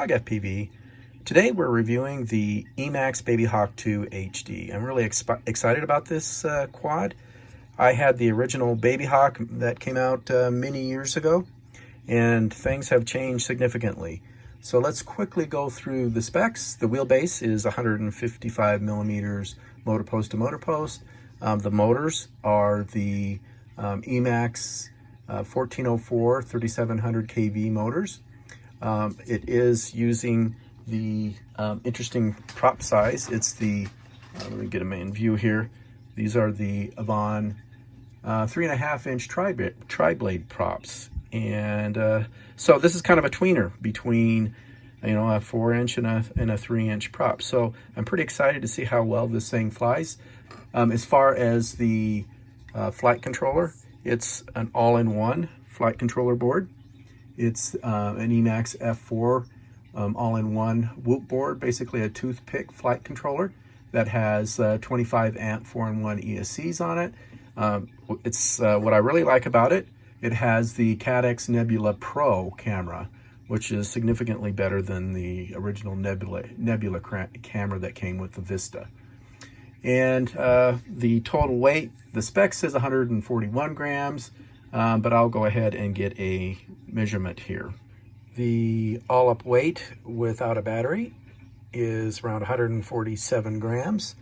Frog FPV. Today we're reviewing the Emax BabyHawk 2 HD. I'm really excited about this quad. I had the original BabyHawk that came out many years ago, and things have changed significantly. So let's quickly go through the specs. The wheelbase is 155 millimeters motor post to motor post. The motors are the Emax 1404 3700 kV motors. It is using the interesting prop size. It's the, let me get them in view here. These are the Avon 3.5 inch tri-blade props. And so this is kind of a tweener between, you know, a 4 inch and a 3 inch prop. So I'm pretty excited to see how well this thing flies. As far as the flight controller, it's an all-in-one flight controller board. It's an Emax F4 all-in-one whoop board, basically a toothpick flight controller that has 25 amp 4-in-1 ESCs on it. It's what I really like about it. It has the Cadex Nebula Pro camera, which is significantly better than the original Nebula camera that came with the Vista. And the total weight, the spec says 141 grams, but I'll go ahead and get a measurement here. The all-up weight without a battery is around 147 grams.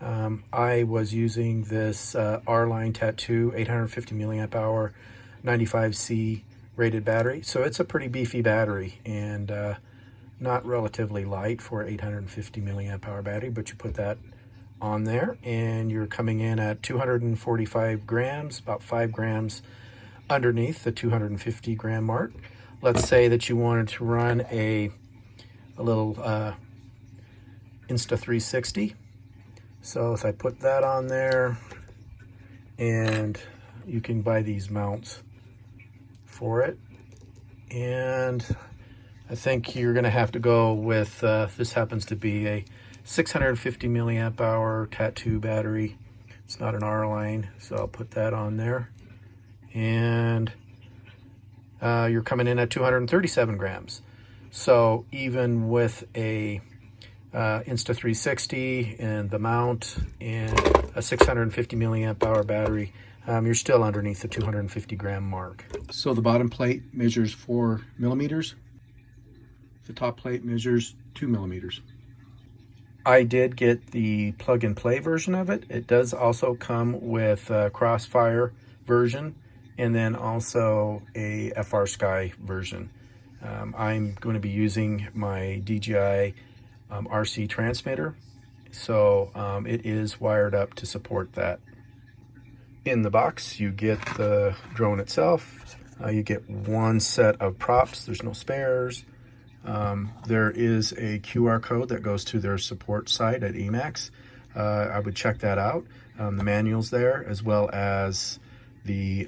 I was using this R-Line Tattoo 850 milliamp hour 95C rated battery, so it's a pretty beefy battery and not relatively light for 850 milliamp hour battery, but you put that on there and you're coming in at 245 grams, about 5 grams underneath the 250 gram mark. Let's say that you wanted to run a little Insta360. So if I put that on there, and you can buy these mounts for it, and I think you're going to have to go with this happens to be a 650 milliamp hour Tattoo battery. It's not an R-Line, so I'll put that on there. And you're coming in at 237 grams. So even with a Insta360 and the mount and a 650 milliamp hour battery, you're still underneath the 250 gram mark. So the bottom plate measures 4 millimeters. The top plate measures 2 millimeters. I did get the plug and play version of it. It does also come with a Crossfire version and then also a FR Sky version. I'm going to be using my DJI RC transmitter, so it is wired up to support that. In the box, you get the drone itself. You get one set of props. There's no spares. There is a QR code that goes to their support site at Emax. I would check that out. The manual's there, as well as the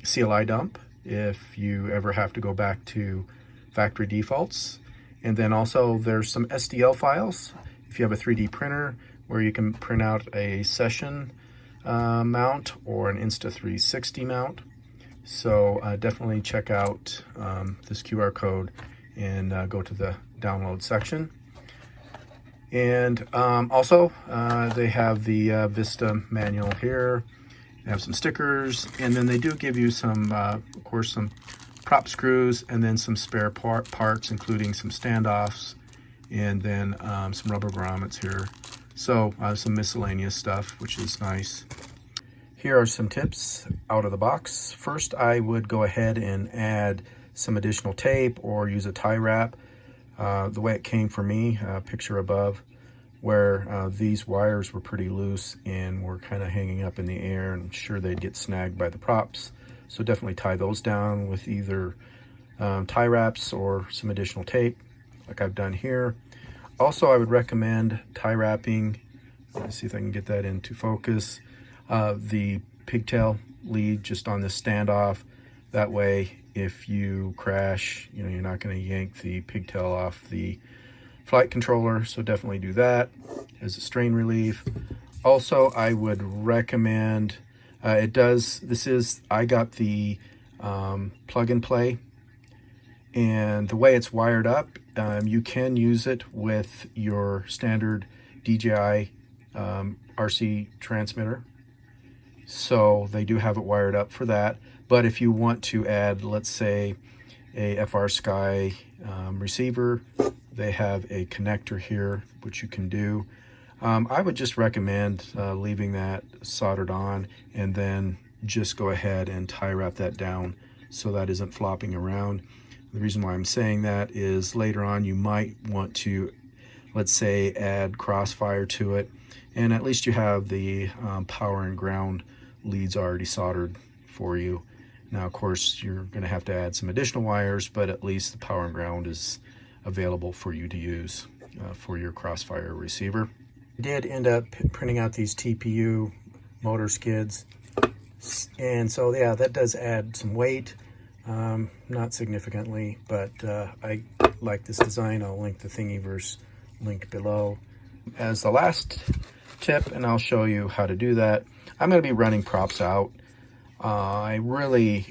CLI dump if you ever have to go back to factory defaults. And then also there's some STL files if you have a 3D printer where you can print out a session mount or an Insta360 mount. So definitely check out this QR code and go to the download section. And also they have the Vista manual here. They have some stickers, and then they do give you some, of course, some prop screws and then some spare parts, including some standoffs and then some rubber grommets here. So some miscellaneous stuff, which is nice. Here are some tips out of the box. First, I would go ahead and add some additional tape or use a tie wrap. The way it came for me, picture above, where these wires were pretty loose and were kind of hanging up in the air, and I'm sure they'd get snagged by the props. So definitely tie those down with either tie wraps or some additional tape, like I've done here. Also, I would recommend tie wrapping, let's see if I can get that into focus, the pigtail lead just on this standoff. That way, if you crash, you know, you're not going to yank the pigtail off the flight controller, so definitely do that as a strain relief. Also, I would recommend, I got the plug and play, and the way it's wired up, You can use it with your standard DJI RC transmitter. So they do have it wired up for that. But if you want to add, let's say, a FrSky receiver, they have a connector here, which you can do. I would just recommend leaving that soldered on and then just go ahead and tie wrap that down so that isn't flopping around. The reason why I'm saying that is later on you might want to, let's say, add crossfire to it, and at least you have the power and ground leads already soldered for you. Now, of course, you're going to have to add some additional wires, but at least the power and ground is available for you to use for your crossfire receiver. I did end up printing out these TPU motor skids, and so yeah, that does add some weight, not significantly, but I like this design. I'll link the Thingiverse link below. As the last tip, and I'll show you how to do that, I'm going to be running props out. I really,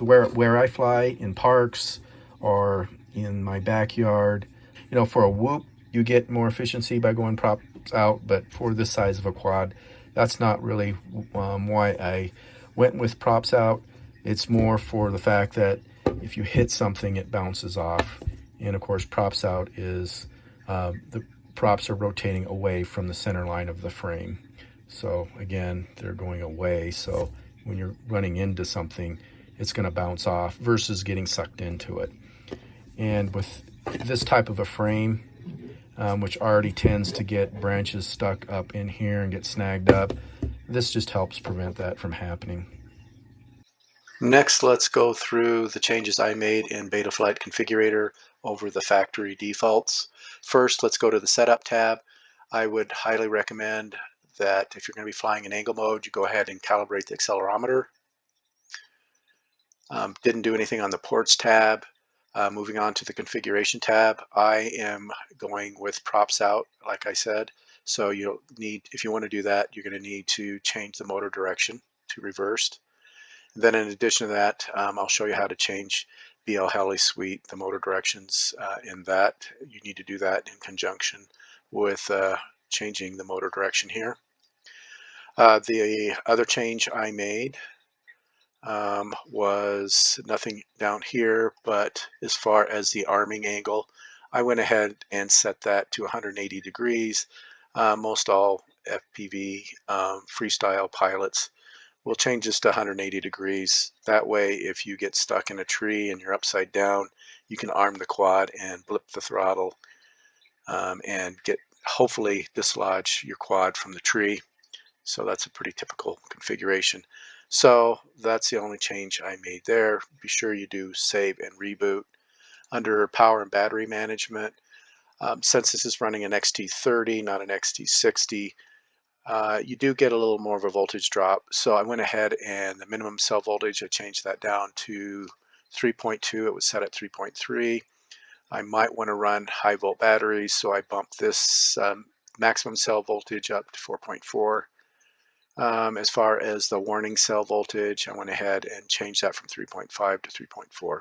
where I fly, in parks or in my backyard, you know, for a whoop, you get more efficiency by going props out, but for this size of a quad, that's not really why I went with props out. It's more for the fact that if you hit something, it bounces off. And of course, props out is, the props are rotating away from the center line of the frame. So again, they're going away. So when you're running into something, it's going to bounce off versus getting sucked into it. And with this type of a frame, which already tends to get branches stuck up in here and get snagged up, this just helps prevent that from happening. Next, let's go through the changes I made in Betaflight Configurator over the factory defaults. First, let's go to the Setup tab. I would highly recommend that if you're going to be flying in angle mode, you go ahead and calibrate the accelerometer. Didn't do anything on the Ports tab. Moving on to the Configuration tab, I am going with props out, like I said. So you'll need, if you want to do that, you're going to need to change the motor direction to reversed. Then in addition to that, I'll show you how to change BL Heli Suite, the motor directions in that. You need to do that in conjunction with changing the motor direction here. The other change I made was nothing down here, but as far as the arming angle, I went ahead and set that to 180 degrees. Most all FPV freestyle pilots will change this to 180 degrees. That way, if you get stuck in a tree and you're upside down, you can arm the quad and blip the throttle and hopefully dislodge your quad from the tree. So that's a pretty typical configuration. So that's the only change I made there. Be sure you do save and reboot. Under power and battery management, since this is running an XT30, not an XT60, you do get a little more of a voltage drop. So I went ahead and the minimum cell voltage, I changed that down to 3.2. It was set at 3.3. I might want to run high volt batteries, so I bumped this maximum cell voltage up to 4.4. As far as the warning cell voltage, I went ahead and changed that from 3.5 to 3.4.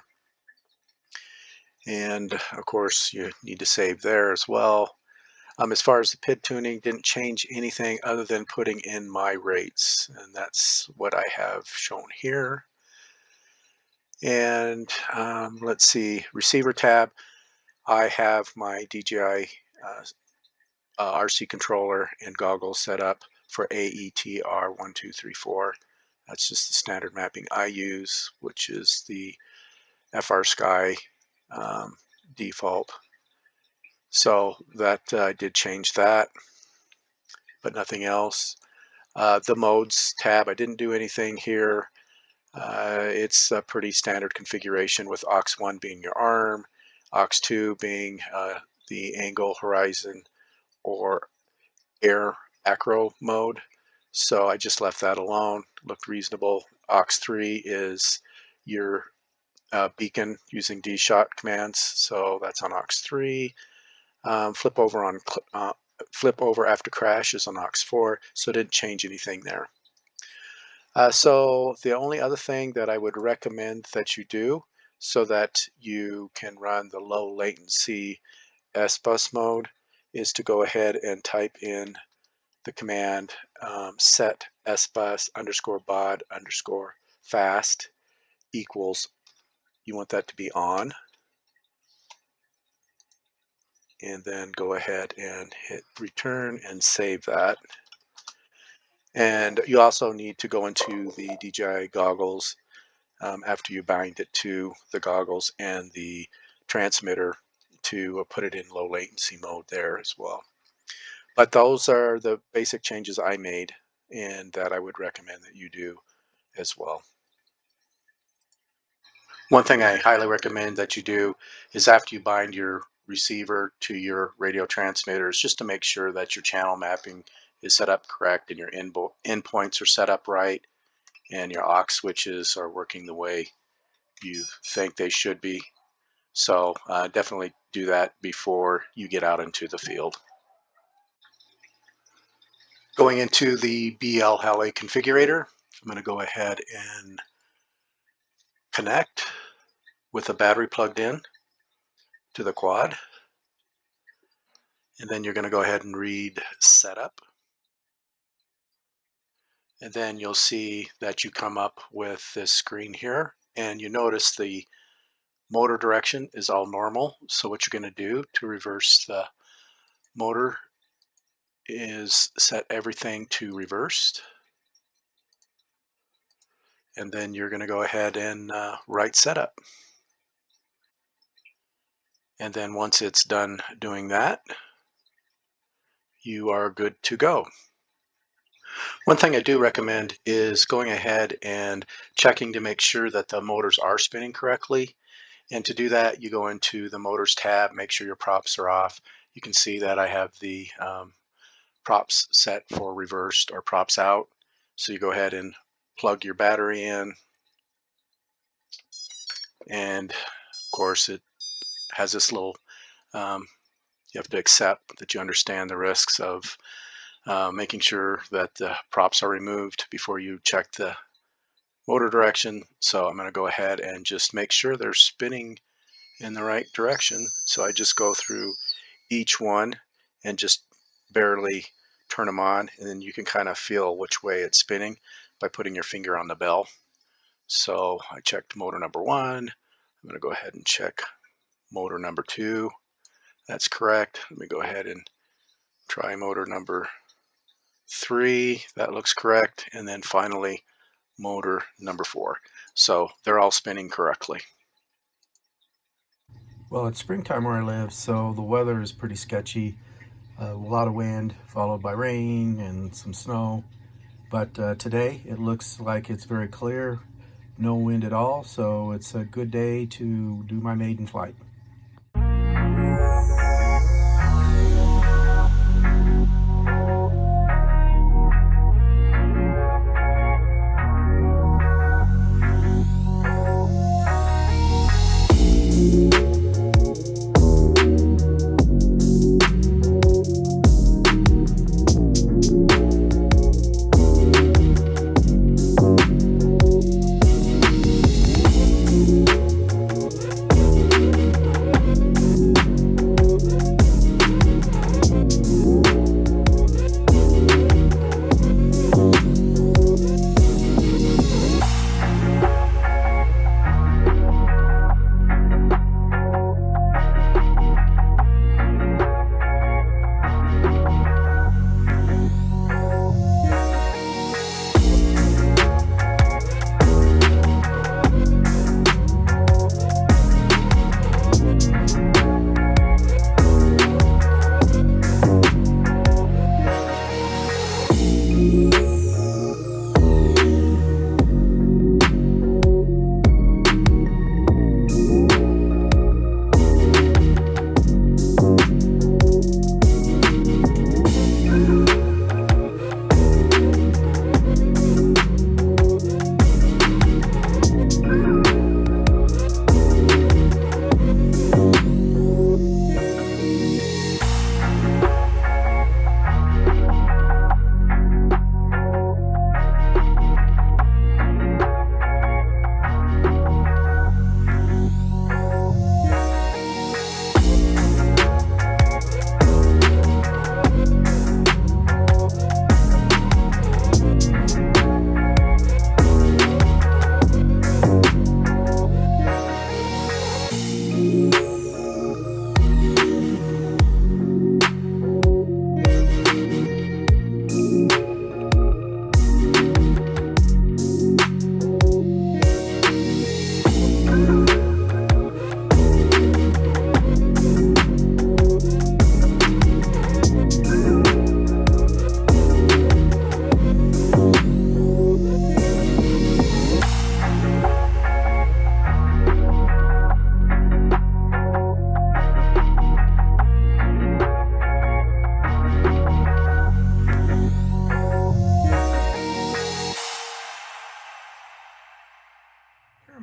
And of course, you need to save there as well. As far as the PID tuning, didn't change anything other than putting in my rates. And that's what I have shown here. And let's see, receiver tab. I have my DJI RC controller and goggles set up for AETR1234. That's just the standard mapping I use, which is the FrSky default. So that I did change that, but nothing else. The modes tab, I didn't do anything here. It's a pretty standard configuration with aux1 being your arm, aux2 being the angle, horizon, or air acro mode. So I just left that alone. Looked reasonable. aux3 is your beacon using D-shot commands. So that's on aux3. Flip over after crash is on aux4. So it didn't change anything there. So the only other thing that I would recommend that you do, so that you can run the low latency SBus mode is to go ahead and type in the command set SBus _baud _fast equals, you want that to be on, and then go ahead and hit return and save that. And you also need to go into the DJI goggles after you bind it to the goggles and the transmitter to put it in low latency mode there as well. But those are the basic changes I made and that I would recommend that you do as well. One thing I highly recommend that you do is after you bind your receiver to your radio transmitters, just to make sure that your channel mapping is set up correct and your endpoints are set up right and your aux switches are working the way you think they should be. So definitely do that before you get out into the field. Going into the BLHeli configurator, I'm going to go ahead and connect with the battery plugged in to the quad. And then you're going to go ahead and read setup. And then you'll see that you come up with this screen here, and you notice the motor direction is all normal. So what you're going to do to reverse the motor is set everything to reversed. And then you're going to go ahead and write setup. And then once it's done doing that, you are good to go. One thing I do recommend is going ahead and checking to make sure that the motors are spinning correctly. And to do that, you go into the motors tab, make sure your props are off. You can see that I have the props set for reversed or props out. So you go ahead and plug your battery in. And of course, it has this little, you have to accept that you understand the risks of making sure that the props are removed before you check the motor direction. So I'm going to go ahead and just make sure they're spinning in the right direction. So I just go through each one and just barely turn them on, and then you can kind of feel which way it's spinning by putting your finger on the bell. So I checked motor number 1. I'm going to go ahead and check motor number 2. That's correct. Let me go ahead and try motor number 3. That looks correct. And then finally motor number 4. So they're all spinning correctly. Well, it's springtime where I live, so the weather is pretty sketchy. A lot of wind followed by rain and some snow. But today it looks like it's very clear, no wind at all, so it's a good day to do my maiden flight.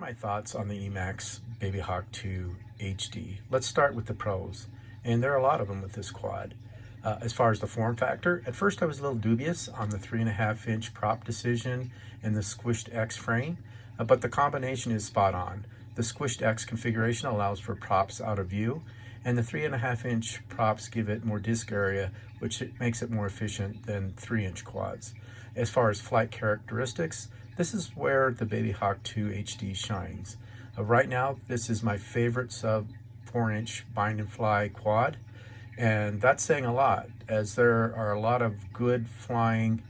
my thoughts on the Emax BabyHawk 2 HD. Let's start with the pros, and there are a lot of them with this quad. As far as the form factor, at first I was a little dubious on the 3.5-inch prop decision and the squished X frame, but the combination is spot on. The squished X configuration allows for props out of view, and the 3.5-inch props give it more disc area, which makes it more efficient than 3-inch quads. As far as flight characteristics, this is where the BabyHawk 2 HD shines. Right now, this is my favorite sub 4-inch bind and fly quad, and that's saying a lot, as there are a lot of good flying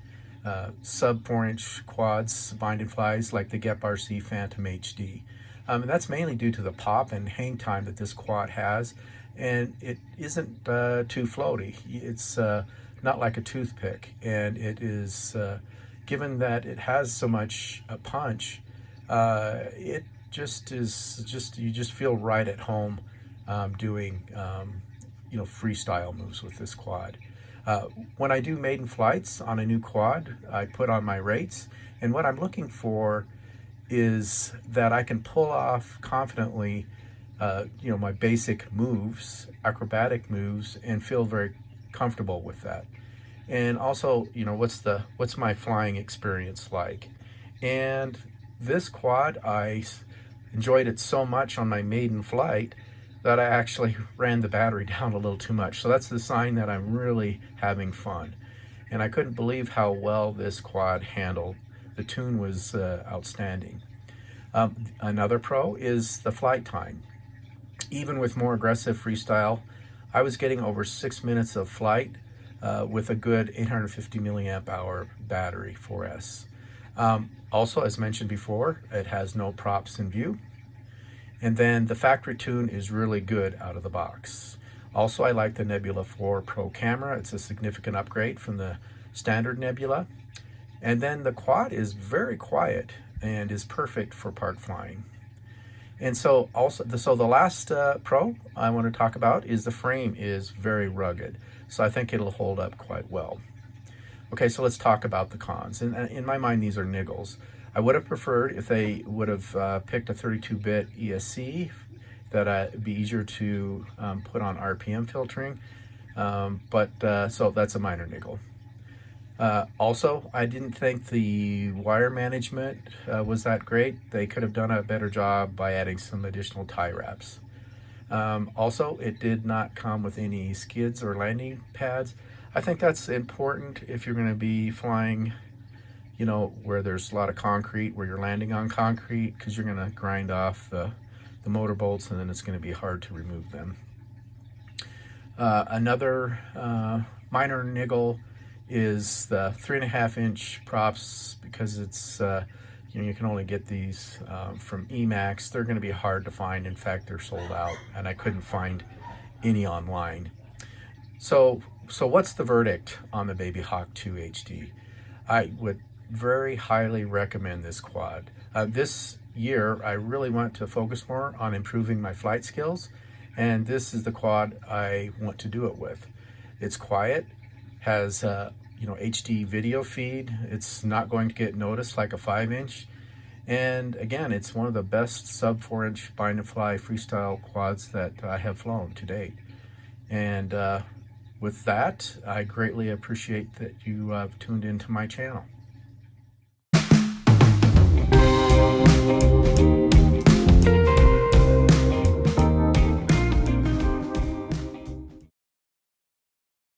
sub 4-inch quads, bind and flies, like the Gep RC Phantom HD. And that's mainly due to the pop and hang time that this quad has, and it isn't too floaty. It's not like a toothpick, and it is, given that it has so much punch, it just is you just feel right at home doing freestyle moves with this quad. When I do maiden flights on a new quad, I put on my rates, and what I'm looking for is that I can pull off confidently my basic moves, acrobatic moves, and feel very comfortable with that. And also, what's my flying experience like? And this quad, I enjoyed it so much on my maiden flight that I actually ran the battery down a little too much. So that's the sign that I'm really having fun. And I couldn't believe how well this quad handled. The tune was outstanding. Another pro is the flight time. Even with more aggressive freestyle, I was getting over 6 minutes of flight with a good 850 milliamp hour battery 4S. Also, as mentioned before, it has no props in view. And then the factory tune is really good out of the box. Also, I like the Nebula 4 Pro camera. It's a significant upgrade from the standard Nebula. And then the quad is very quiet and is perfect for park flying. And so the last pro I want to talk about is the frame is very rugged. So I think it'll hold up quite well. Okay, so let's talk about the cons. And in my mind, these are niggles. I would have preferred if they would have picked a 32-bit ESC, that it'd be easier to put on RPM filtering, so that's a minor niggle. Also, I didn't think the wire management was that great. They could have done a better job by adding some additional tie wraps. Also, it did not come with any skids or landing pads. I think that's important if you're going to be flying where there's a lot of concrete, where you're landing on concrete, because you're going to grind off the motor bolts, and then it's going to be hard to remove them. Another minor niggle is the 3.5-inch props, because it's you can only get these from Emax. They're going to be hard to find. In fact, they're sold out, and I couldn't find any online. So what's the verdict on the BabyHawk 2 HD? I would very highly recommend this quad. This year, I really want to focus more on improving my flight skills, and this is the quad I want to do it with. It's quiet, has HD video feed. It's not going to get noticed like a 5-inch. And again, it's one of the best sub 4-inch bind and fly freestyle quads that I have flown to date. And with that, I greatly appreciate that you have tuned into my channel.